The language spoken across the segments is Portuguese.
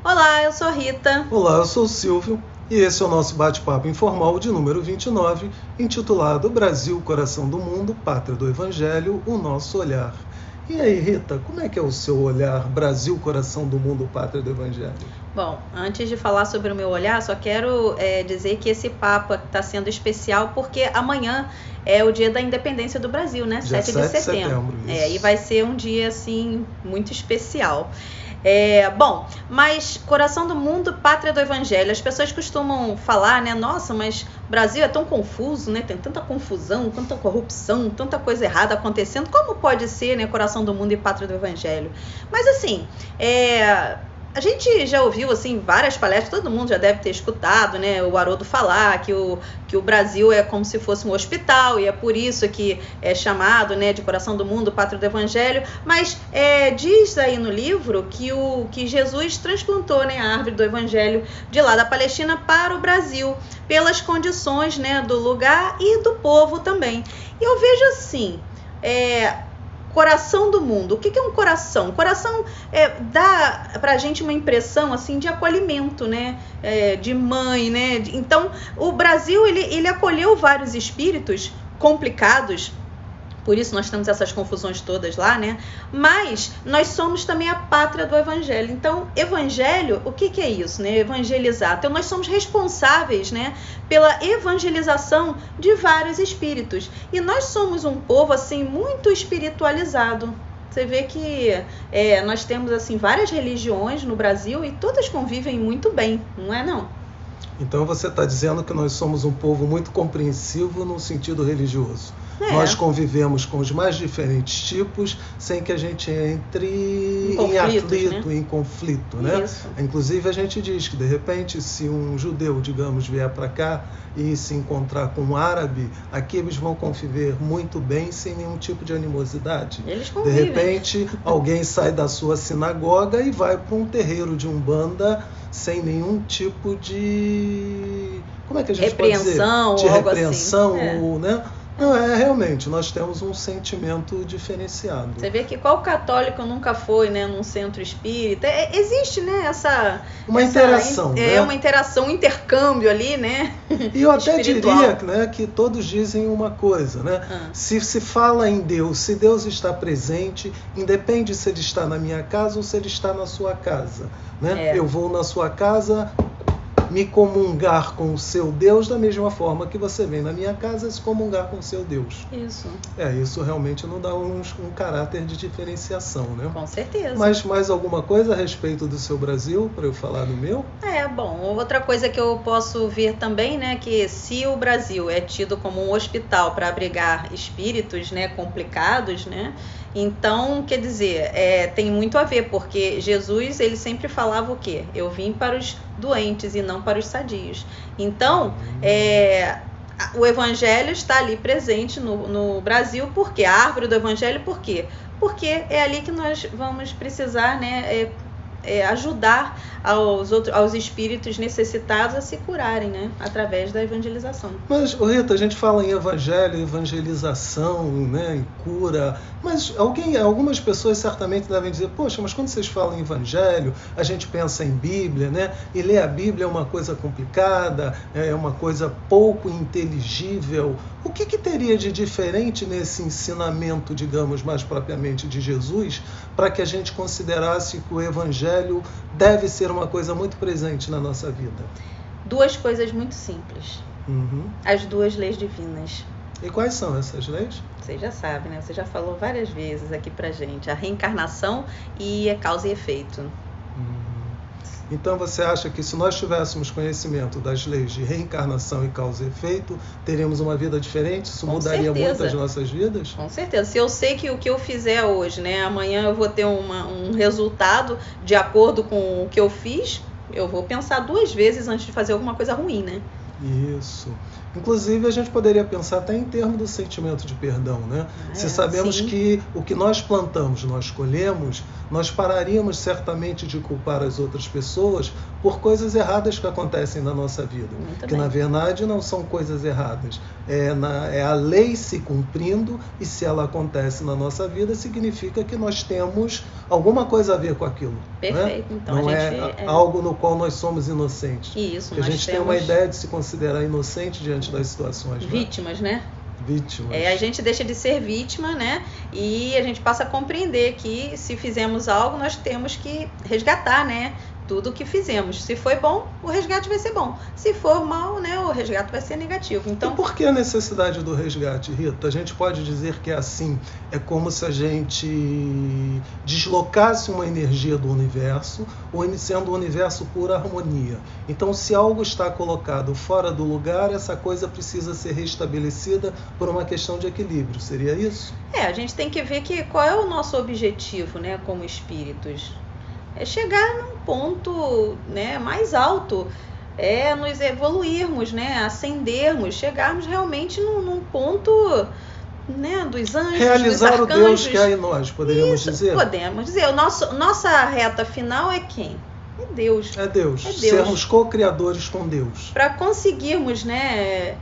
Olá, eu sou Rita. Olá, eu sou o Silvio e esse é o nosso bate-papo informal de número 29, intitulado Brasil, Coração do Mundo, Pátria do Evangelho, o Nosso Olhar. E aí, Rita, como é que é o seu olhar, Brasil, Coração do Mundo, Pátria do Evangelho? Bom, antes de falar sobre o meu olhar, só quero dizer que esse papo está sendo especial porque amanhã é o dia da independência do Brasil, né? Dia 7 de setembro. E vai ser um dia, assim, muito especial. Bom, mas Coração do Mundo, Pátria do Evangelho. As pessoas costumam falar, né? Nossa, mas o Brasil é tão confuso, né? Tem tanta confusão, tanta corrupção, tanta coisa errada acontecendo. Como pode ser, né? Coração do Mundo e Pátria do Evangelho? Mas assim, a gente já ouviu assim várias palestras, todo mundo já deve ter escutado, né, o Haroldo falar que o Brasil é como se fosse um hospital e é por isso que é chamado, né, de Coração do Mundo, Pátria do Evangelho. Mas diz aí no livro que Jesus transplantou, né, a árvore do Evangelho de lá da Palestina para o Brasil, pelas condições, né, do lugar e do povo também. E eu vejo assim, Coração do Mundo. O que é um coração? Coração dá pra gente uma impressão assim de acolhimento, né? De mãe, né? Então, o Brasil ele acolheu vários espíritos complicados. Por isso nós temos essas confusões todas lá, né? Mas nós somos também a pátria do Evangelho. Então, Evangelho, o que é isso, né? Evangelizar. Então, nós somos responsáveis, né, pela evangelização de vários espíritos. E nós somos um povo, assim, muito espiritualizado. Você vê que nós temos, assim, várias religiões no Brasil e todas convivem muito bem, não é não? Então você está dizendo que nós somos um povo muito compreensivo no sentido religioso. Nós convivemos com os mais diferentes tipos sem que a gente entre em atrito, né? Em conflito, né? Isso. Inclusive a gente diz que de repente se um judeu, digamos, vier para cá e se encontrar com um árabe, aqui eles vão conviver muito bem sem nenhum tipo de animosidade. Eles convivem. De repente alguém sai da sua sinagoga e vai para um terreiro de Umbanda sem nenhum tipo de... Como é que a gente pode dizer? De repreensão, assim. Né? Não, realmente, nós temos um sentimento diferenciado. Você vê que qual católico nunca foi, né, num centro espírita? Existe, né, uma interação, né? Uma interação, um intercâmbio ali, né? E eu até diria, né, que todos dizem uma coisa, né? Se se fala em Deus, se Deus está presente, independe se ele está na minha casa ou se ele está na sua casa, né? Eu vou na sua casa me comungar com o seu Deus da mesma forma que você vem na minha casa se comungar com o seu Deus. Isso. Isso realmente não dá um caráter de diferenciação, né? Com certeza. Mas mais alguma coisa a respeito do seu Brasil, para eu falar do meu? Bom, outra coisa que eu posso ver também, né, que se o Brasil é tido como um hospital para abrigar espíritos, né, complicados, né, então, quer dizer, tem muito a ver, porque Jesus, ele sempre falava o quê? Eu vim para os doentes e não para os sadios. Então, o Evangelho está ali presente no Brasil, porque a árvore do Evangelho, por quê? Porque é ali que nós vamos precisar, né, ajudar aos espíritos necessitados a se curarem, né, através da evangelização. Mas, Rita, a gente fala em evangelho, evangelização, né, em cura, mas algumas pessoas certamente devem dizer, poxa, mas quando vocês falam em evangelho, a gente pensa em Bíblia, né, e ler a Bíblia é uma coisa complicada, é uma coisa pouco inteligível. O que teria de diferente nesse ensinamento, digamos, mais propriamente de Jesus, para que a gente considerasse que o evangelho deve ser uma coisa muito presente na nossa vida? Duas coisas muito simples. As duas leis divinas. E quais são essas leis? Você já sabe, né? Você já falou várias vezes aqui pra gente. A reencarnação e a causa e efeito. Então você acha que se nós tivéssemos conhecimento das leis de reencarnação e causa e efeito, teríamos uma vida diferente? Isso mudaria muito as nossas vidas? Com certeza. Se eu sei que o que eu fizer hoje, né, amanhã eu vou ter um resultado de acordo com o que eu fiz, eu vou pensar duas vezes antes de fazer alguma coisa ruim, né? Isso. Inclusive, a gente poderia pensar até em termos do sentimento de perdão, né? Se sabemos sim. que o que nós plantamos, nós colhemos, nós pararíamos certamente de culpar as outras pessoas por coisas erradas que acontecem na nossa vida. Muito que, bem. na verdade, não são coisas erradas. É a lei se cumprindo, e se ela acontece na nossa vida, significa que nós temos alguma coisa a ver com aquilo. Perfeito. Né? Então, não a gente, é algo no qual nós somos inocentes. Isso, que a nós gente temos tem uma ideia de se considerar inocente diante das situações. vítimas, né? Vítimas. A gente deixa de ser vítima, né? E a gente passa a compreender que se fizemos algo, nós temos que resgatar, né? Tudo o que fizemos. Se foi bom, o resgate vai ser bom. Se for mal, né, o resgate vai ser negativo. Então, e por que a necessidade do resgate, Rita? A gente pode dizer que é assim, é como se a gente deslocasse uma energia do universo, sendo o universo pura harmonia. Então, se algo está colocado fora do lugar, essa coisa precisa ser restabelecida por uma questão de equilíbrio. Seria isso? a gente tem que ver qual é o nosso objetivo, né, como espíritos. É chegar num ponto, né, mais alto, nos evoluirmos, né, ascendermos, chegarmos realmente num ponto, né, dos anjos, realizar dos o arcanjos. Deus que há em nós, poderíamos dizer? Podemos dizer. Nossa reta final é quem? É Deus. É Deus. É Deus. Sermos co-criadores com Deus. Para conseguirmos, né,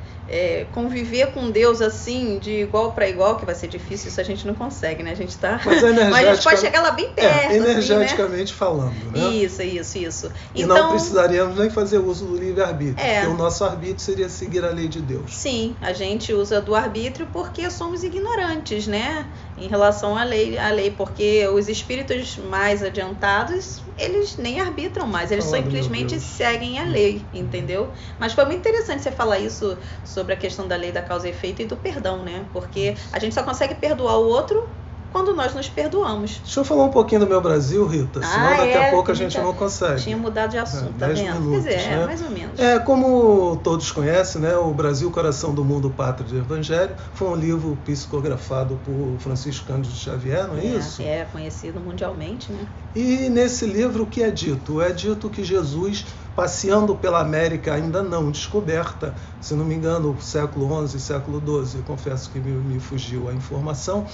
conviver com Deus assim, de igual para igual, que vai ser difícil, isso a gente não consegue, né? A gente tá. Mas a gente pode chegar lá bem perto. Energeticamente assim, né? falando, né? Isso. E Então, não precisaríamos nem fazer uso do livre-arbítrio, porque o nosso arbítrio seria seguir a lei de Deus. Sim, a gente usa do arbítrio porque somos ignorantes, né? Em relação à lei, porque os espíritos mais adiantados, eles nem arbitram mais, eles simplesmente seguem a lei, entendeu? Mas foi muito interessante você falar isso sobre a questão da lei da causa e efeito e do perdão, né? Porque a gente só consegue perdoar o outro quando nós nos perdoamos. Deixa eu falar um pouquinho do meu Brasil, Rita, senão daqui a pouco a gente não consegue. Tinha mudado de assunto, tá 10 vendo? minutos, Quer dizer, né? mais ou menos. Como todos conhecem, né, o Brasil, Coração do Mundo, Pátria do Evangelho, foi um livro psicografado por Francisco Cândido Xavier, não é isso? É conhecido mundialmente, né? E nesse livro o que é dito? É dito que Jesus, passeando pela América ainda não descoberta, se não me engano, século XI, século XII, eu confesso que me fugiu a informação,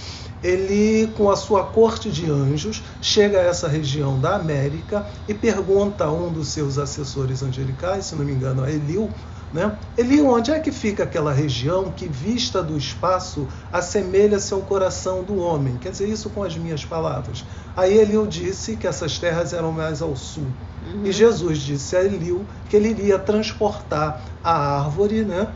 ele, com a sua corte de anjos, chega a essa região da América e pergunta a um dos seus assessores angelicais, se não me engano, a Eliu, né? Eliu, onde é que fica aquela região que, vista do espaço, assemelha-se ao coração do homem? Quer dizer, isso com as minhas palavras. Aí Eliu disse que essas terras eram mais ao sul. E Jesus disse a Eliu que ele iria transportar a árvore, né,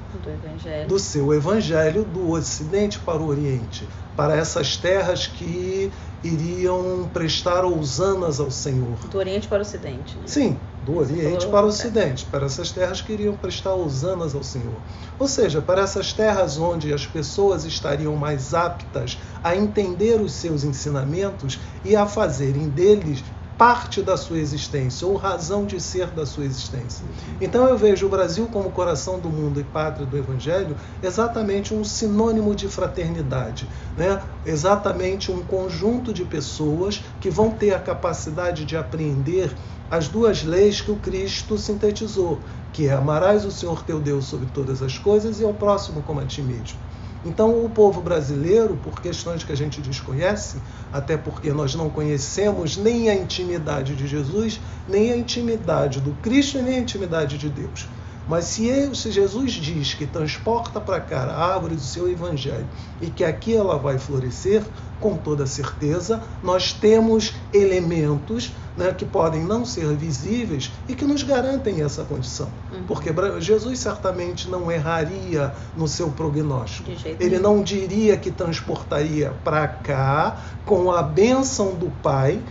do seu evangelho do Ocidente para o Oriente, para essas terras que iriam prestar housanas ao Senhor. Do Oriente para o Ocidente. Né? Sim, do Oriente para o Ocidente, para essas terras que iriam prestar housanas ao Senhor. Ou seja, para essas terras onde as pessoas estariam mais aptas a entender os seus ensinamentos e a fazerem deles parte da sua existência, ou razão de ser da sua existência. Então eu vejo o Brasil como coração do mundo e pátria do Evangelho exatamente um sinônimo de fraternidade, né? Exatamente um conjunto de pessoas que vão ter a capacidade de apreender as duas leis que o Cristo sintetizou, que é amarás o Senhor teu Deus sobre todas as coisas e ao próximo como a ti mesmo. Então, o povo brasileiro, por questões que a gente desconhece, até porque nós não conhecemos nem a intimidade de Jesus, nem a intimidade do Cristo e nem a intimidade de Deus. Mas se Jesus diz que transporta para cá a árvore do seu evangelho e que aqui ela vai florescer, com toda certeza, nós temos elementos, né, que podem não ser visíveis e que nos garantem essa condição. Porque Jesus certamente não erraria no seu prognóstico. Ele não diria que transportaria para cá com a bênção do Pai,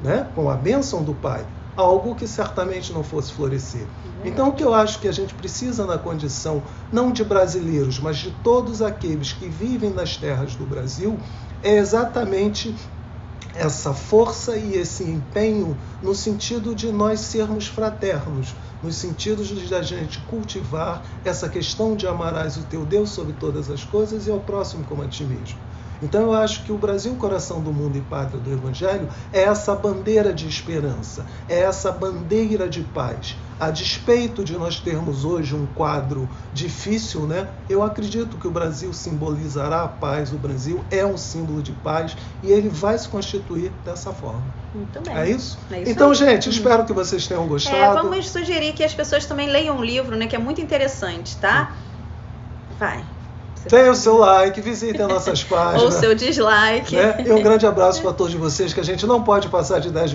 né, com a bênção do Pai, algo que certamente não fosse florescer. Então, o que eu acho que a gente precisa na condição, não de brasileiros, mas de todos aqueles que vivem nas terras do Brasil, é exatamente essa força e esse empenho no sentido de nós sermos fraternos, no sentido de a gente cultivar essa questão de amarás o teu Deus sobre todas as coisas e ao próximo como a ti mesmo. Então eu acho que o Brasil, coração do mundo e pátria do Evangelho, é essa bandeira de esperança, é essa bandeira de paz. A despeito de nós termos hoje um quadro difícil, né? Eu acredito que o Brasil simbolizará a paz, o Brasil é um símbolo de paz e ele vai se constituir dessa forma. Muito bem. É isso? É isso então, aí. gente, espero que vocês tenham gostado. Vamos sugerir que as pessoas também leiam um livro, né? Que é muito interessante, tá? Vai. Deem o seu like, visitem as nossas páginas. Ou o seu dislike. Né? E um grande abraço para todos vocês, que a gente não pode passar de 10 minutos.